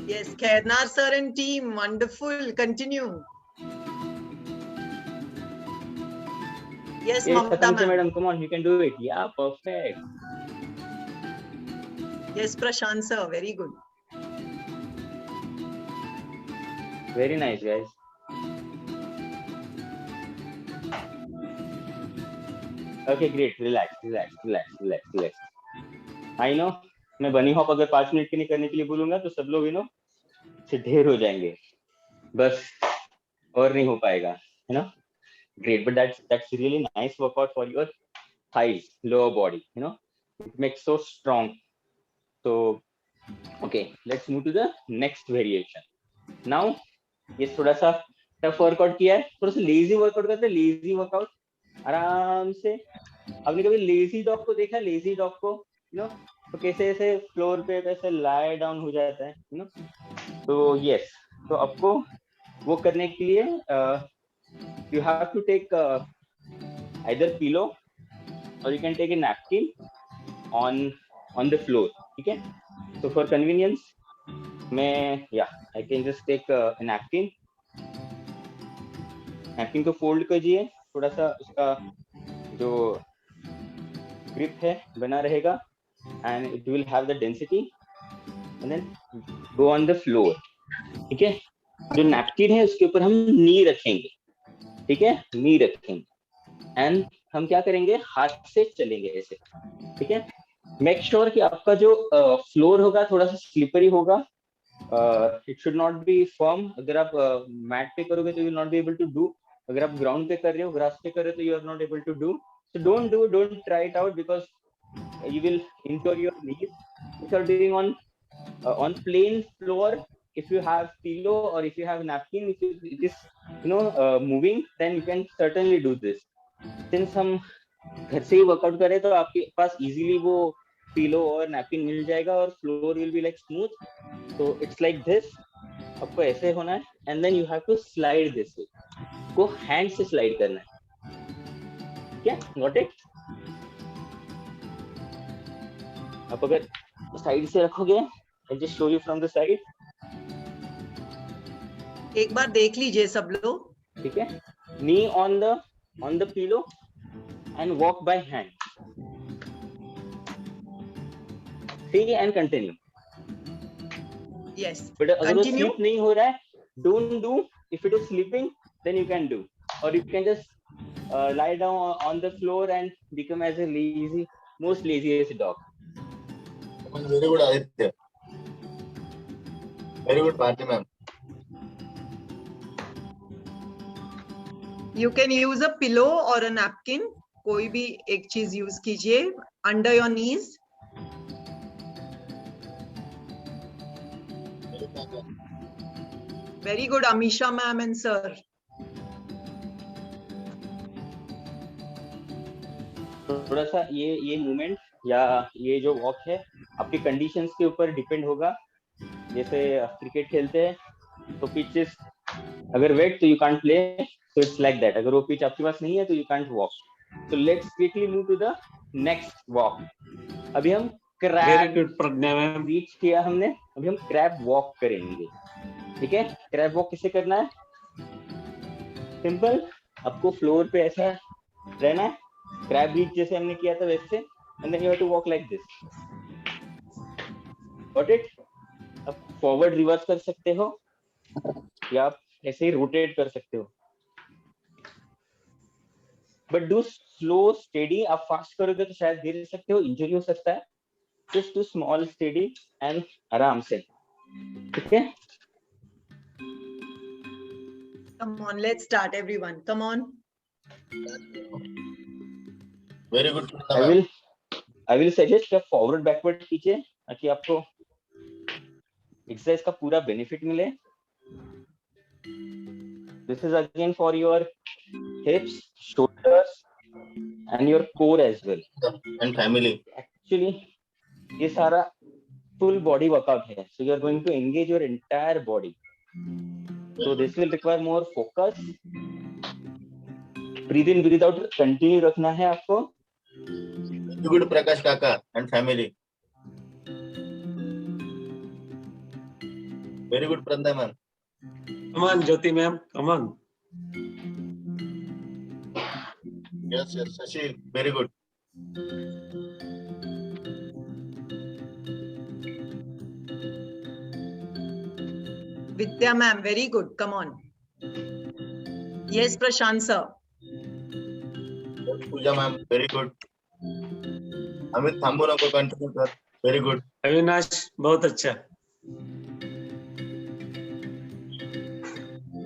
Yes, Khairnar sir and team, wonderful. Continue. Yes, Mamta Tanisha ma'am. madam, come on, you can do it. Yeah, perfect. Yes, Prashant sir, very good. Very nice, guys. Okay, great. Relax. I know. मैं बनी hop अगर 5 minute के लिए करने के लिए बोलूंगा तो सब लोग से ढेर हो जाएंगे. बस और नहीं हो पाएगा, Great, but that's really nice workout for your thighs, lower body. It makes so strong. So, okay, let's move to the next variation. Now, ये थोड़ा सा टफ वर्कआउट किया है, थोड़ा सा लेजी वर्कआउट करते हैं. लेजी वर्कआउट आराम से. आपने कभी लेजी डॉग को देखा? लेजी डॉग को तो कैसे ऐसे फ्लोर पे ऐसे लाई डाउन हो जाता है, तो यस, तो आपको वो करने के लिए you have to take either pillow or you can take a napkin on the floor. ठीक है? So for convenience, I can just take a napkin. Napkin को fold कीजिए, थोड़ा सा उसका जो grip है बना रहेगा, and it will have the density, and then go on the floor. ठीक है? जो napkin है उसके ऊपर हम नी रखेंगे. ठीक है, नी रखेंगे एंड हम क्या करेंगे, हाथ से चलेंगे ऐसे. ठीक है, मेक श्योर कि आपका जो फ्लोर होगा थोड़ा सा स्लिपरी होगा. It should not be firm. अगर आप मैट पे करोगे तो you will not be able to do. अगर आप ग्राउंड पे कर रहे हो, ग्रास पे कर रहे हो तो you are not able to do. So don't try it out because you will injure your knees. If you're doing on plain floor, if you have pillow or if you have napkin, if it is moving, then you can certainly do this. Since हम घर से ही workout करें तो आपके पास easily वो pillow और napkin मिल जाएगा और floor will be like smooth. So it's like this. आपको ऐसे होना है and then you have to slide this way. को हैंड से स्लाइड करना है. क्या गॉट इट? आप अगर साइड से रखोगे, I just show you from the side. एक बार देख लीजिए सब लोग. ठीक है. Knee on the pillow and walk by hand. See and continue. Yes. But अगर वो Continue. sleep नहीं हो रहा है, don't do. If it is sleeping, then you can do. Or you can just lie down on the floor and become as a most laziest dog. Very good, Aditya. Very good, Bharti ma'am. You can use a pillow or a napkin. कोई भी एक चीज use कीजिए under your knees. Very good Amisha ma'am and sir. थोड़ा सा ये movement या ये जो वॉक है आपकी कंडीशंस के ऊपर डिपेंड होगा. जैसे क्रिकेट खेलते हैं तो पिच इज अगर वेट तो you can't play, so it's like that. अगर वो पिच आपके पास नहीं है तो you can't walk. So let's quickly move to the next walk. अभी हम क्रैब रीच किया हमने. अभी हम क्रैब वॉक करेंगे. ठीक है. क्रैब वॉक किसे करना है? सिंपल. आपको फ्लोर पे ऐसा रहना है. क्रैब रीच जैसे हमने किया था वैसे. And then you have to walk like this. Got it? आप फॉरवर्ड रिवर्स कर सकते हो या आप ऐसे ही रोटेट कर सकते हो. But do slow steady. आप फास्ट करोगे तो शायद गिर सकते हो, इंजरी हो सकता है. Just do small steady and आराम से. ठीक है. Come on, let's start everyone. Come on. Very good. I will suggest कि आप फॉरवर्ड बैकवर्ड कीजिए ताकि आपको एक्सरसाइज का पूरा बेनिफिट मिले. This is again for your hips, shoulders, and your core as well. And family. Actually, ये सारा full body workout है. So you are going to engage your entire body. So this will require more focus. Breathe in, breathe out. Continue रखना है आपको. Very good, Prakash Kaka and family. Very good, Pranda ma'am. Come on, Jyoti ma'am. Come on. Yes, Shashi, very good. Vidya ma'am, very good. Come on. Yes, Prashant sir. Yes, Pooja ma'am, very good. Amit थांबू नको, continue कर. Very good. Avinash बहुत अच्छा.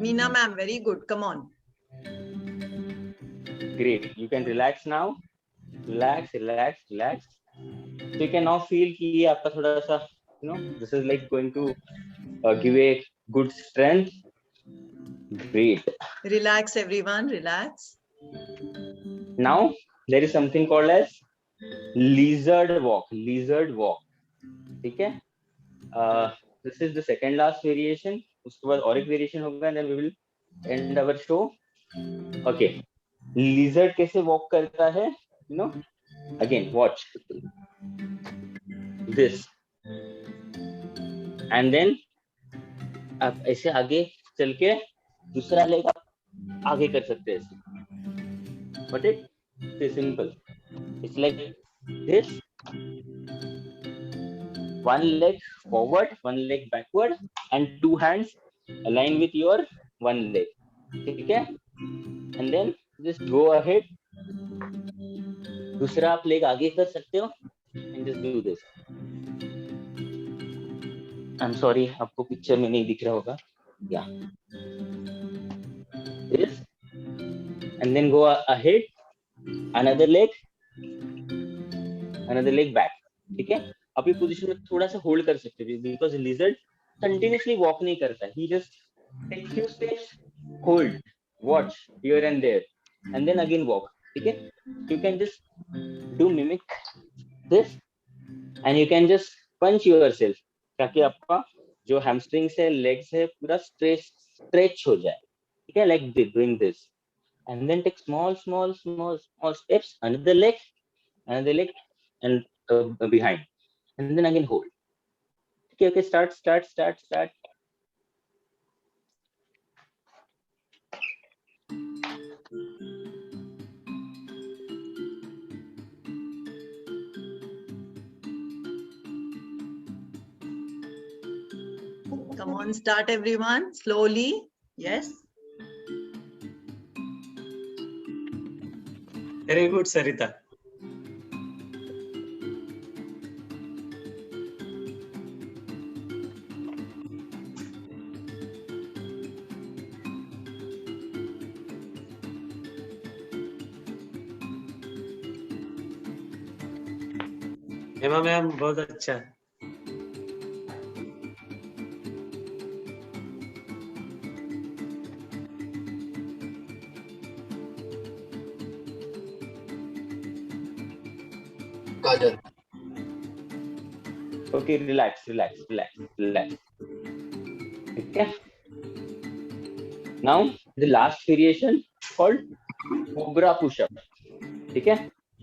Meena ma'am, very good. Come on. Great. You can relax now. Relax. So you can now feel कि ये आपका थोड़ा सा, this is like going to give a good strength. Great. Relax everyone, relax. Now there is something called as lizard walk. ठीक है. This is the second last variation. उसके बाद और एक वेरिएशन होगा and then we will end our show. Okay. Lizard कैसे walk करता है? Again, watch this. And then आप ऐसे आगे चल के दूसरा लेग आप आगे कर सकते हैं. But it's simple. It's like this. One leg forward, one leg backward, and two hands align with your one leg. ठीक है? And then just go ahead. दूसरा आप लेग आगे कर सकते हो and just do this. I'm sorry, आपको picture में नहीं दिख रहा होगा. Yeah. This. And then go ahead. another leg back. ठीक है, अभी पोजीशन में थोड़ा सा होल्ड कर सकते हो बिकॉज लिजर्ड कंटिन्यूअसली वॉक नहीं करता, he just take few steps, hold, watch here and there and then again walk. ठीक है, you can just do mimic this and you can just punch yourself ताकि आपका जो हैमस्ट्रिंग्स है, legs है, पूरा स्ट्रेच हो जाए. ठीक है, like doing this and then take small steps, another leg and behind, and then again hold. Okay, start. Come on, start everyone, slowly. Yes. Very good, Sarita. Hema ma'am बहुत अच्छा. Kajal. Okay, relax. Okay, now the last variation called cobra push-up. ठीक है,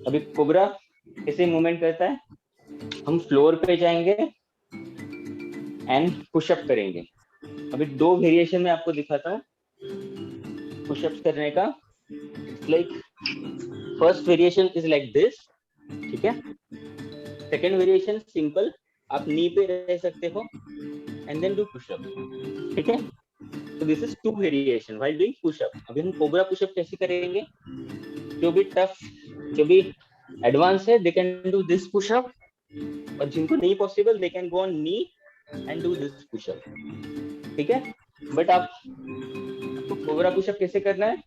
अभी cobra कैसे movement करता है, हम floor पे जाएंगे एंड पुशअप करेंगे. अभी 2 वेरिएशन में आपको दिखाता पुशअप्स करने का. Like first variation is like this. ठीक है, सेकेंड वेरिएशन सिंपल, आप नी पे रह सकते हो एंड देन डू पुशअप. ठीक है, तो this is 2 variation while doing pushup. अभी हम कोबरा पुशअप कैसे करेंगे, जो भी टफ, जो भी एडवांस है, they can do this pushup, और जिनको नहीं possible they can go on knee and do this pushup. ठीक है, बट आपको कोबरा पुशअप कैसे करना है,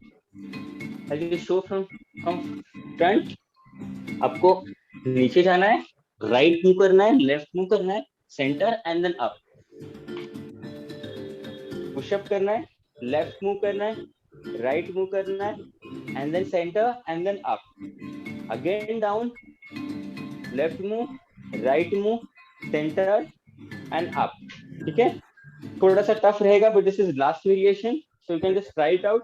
I will show from front. आपको नीचे जाना है, राइट मूव करना है, लेफ्ट मूव करना है, centre and then up. Pushup करना है, लेफ्ट मूव करना है, राइट मूव करना है, and then centre and then up. Again down, left move, right move, centre and up. ठीक है, थोड़ा सा टफ रहेगा but this is last variation, so you can just try it out.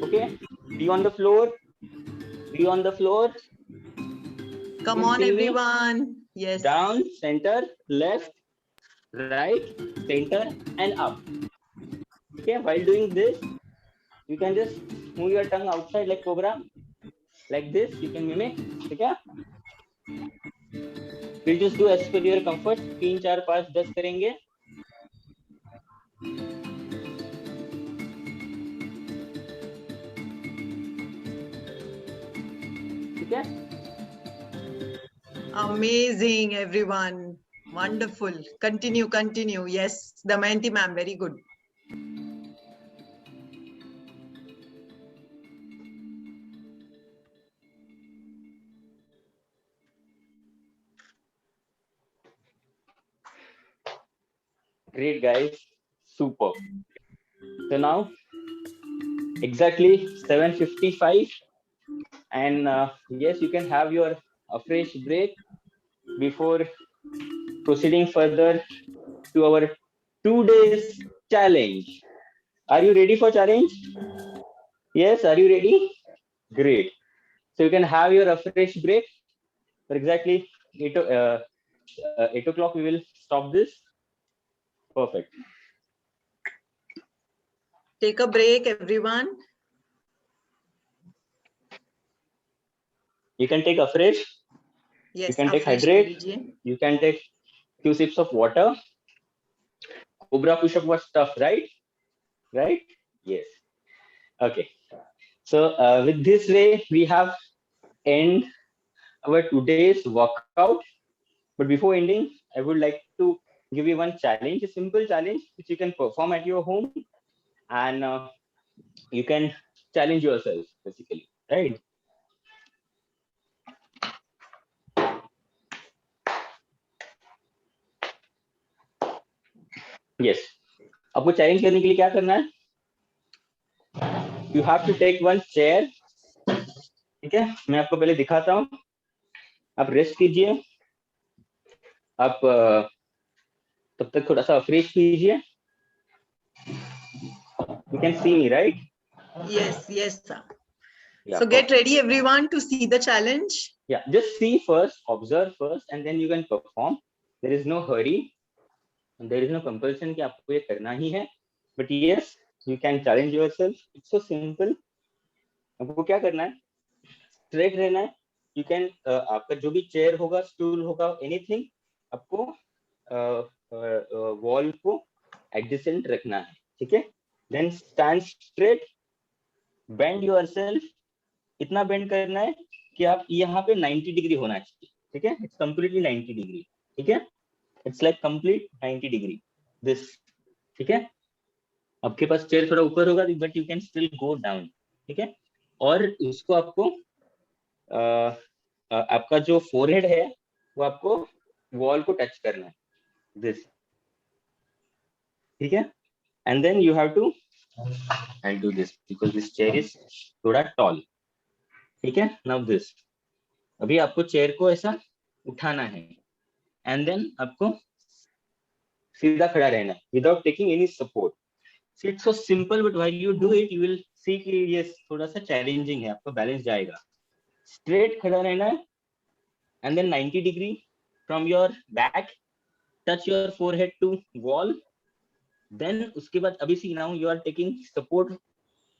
Okay, be on the floor. Come on, everyone. Yes. Down, center, left, right, center and up. Okay, while doing this you can just move your tongue outside like cobra, like this you can mimic. Okay, we'll just do as per your comfort. 3 4 5 10 करेंगे. ठीक है, Amazing, everyone. Wonderful. Continue. Yes, Damayanti ma'am, very good. great guys, super. So now exactly 7:55 and yes, you can have your fresh break before proceeding further to our 2 days challenge. Are you ready for challenge? Yes, are you ready? Great. So you can have your fresh break for exactly 8 o'clock. We will stop this. Perfect. Take a break, everyone. You can take a fresh. Yes. You can take afresh hydrate. लीजिए. You can take 2 sips of water. Cobra push-up was tough, right? Yes. Okay. So with this way we have end our today's workout. But before ending, I would like to give you one challenge, a simple challenge which you can perform at your home, and you can challenge yourself basically, right? Yes. आपको challenge करने के लिए क्या करना है? You have to take one chair. ठीक है, मैं आपको पहले दिखाता हूँ. आप रेस्ट कीजिए. आप तब तक थोड़ा सा फ्रेश कीजिए. You can see me, right? Yes, yes, sir. Yeah, So get ready, everyone, to see the challenge. Yeah, just see first, observe first, and then you can perform. There is no hurry. There is no compulsion कि आपको ये करना ही है. But yes, you can challenge yourself. It's so simple. आपको क्या करना है? Straight रहना है. You can आपका जो भी chair होगा, stool होगा, anything, आपको wall को adjacent रखना है. ठीक है? Then stand straight. Bend yourself. इतना bend करना है कि आप यहाँ पे 90 डिग्री होना चाहिए. ठीक है? It's completely 90 degree. ठीक है? It's like complete 90 degree. This. ठीक है? आपके पास चेयर थोड़ा ऊपर होगा, but you can still go down. ठीक है? और इसको आपको आपका जो forehead है वो आपको wall को touch करना है. This. ठीक है? And then you have to, I'll do this because this chair is थोड़ा tall. ठीक है? Now this. अभी आपको चेयर को ऐसा उठाना है. And then आपको सीधा खड़ा रहना है without taking any support. See, it's so simple, but while you do it, you will see कि yes, थोड़ा सा challenging है. आपको balance जाएगा. Straight खड़ा रहना है. And then 90 degree from your back, touch your forehead to wall. Then उसके बाद अभी see now you are taking support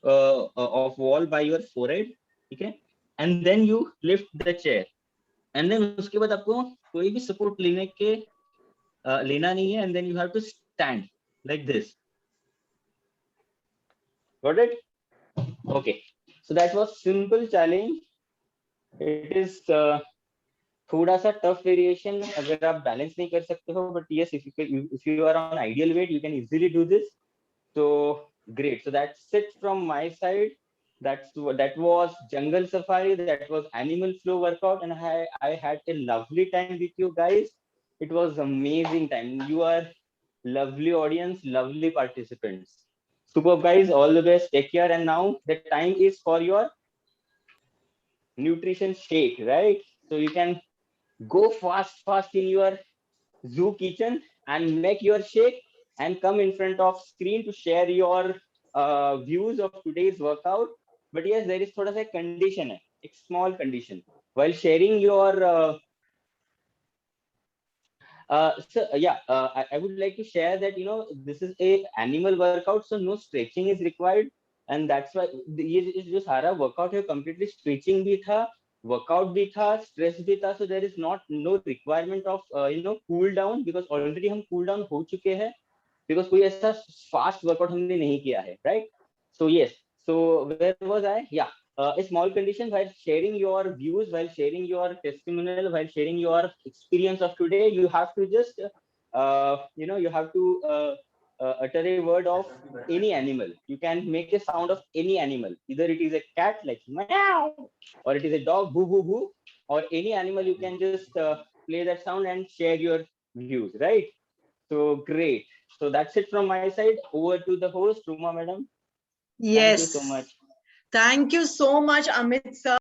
of wall by your forehead. ठीक है? And then you lift the chair. And then उसके बाद आपको कोई भी support लेना नहीं है. And then you have to stand like this. Got it? Okay. So that was simple challenge. It is थोड़ा सा tough variation अगर आप balance नहीं कर सकते हो. But yes, if you are on ideal weight, you can easily do this. So great. So that's it from my side. That was jungle safari. That was animal flow workout, and I had a lovely time with you guys. It was amazing time. You are lovely audience, lovely participants. Superb guys, all the best. Take care. And now the time is for your nutrition shake, right? So you can go fast in your zoo kitchen and make your shake and come in front of screen to share your views of today's workout. But yes, there is thoda sa condition hai, a small condition. While sharing your I would like to share that this is a animal workout, so no stretching is required, and that's why ये जो सारा workout है completely stretching भी था, workout भी था, stress भी था. So there is no requirement of cool down, because already हम cool down हो चुके हैं, because कोई ऐसा fast workout हमने नहीं किया है, right? So yes, so where was I? Yeah. A small condition while sharing your views, while sharing your testimonial, while sharing your experience of today, you have to just, you have to utter a word of any animal. You can make a sound of any animal. Either it is a cat like meow, or it is a dog boo boo boo, or any animal. You can just play that sound and share your views, right? So great. So that's it from my side. Over to the host, Ruma madam. Yes. Thank you so much. Thank you so much, Amit sir.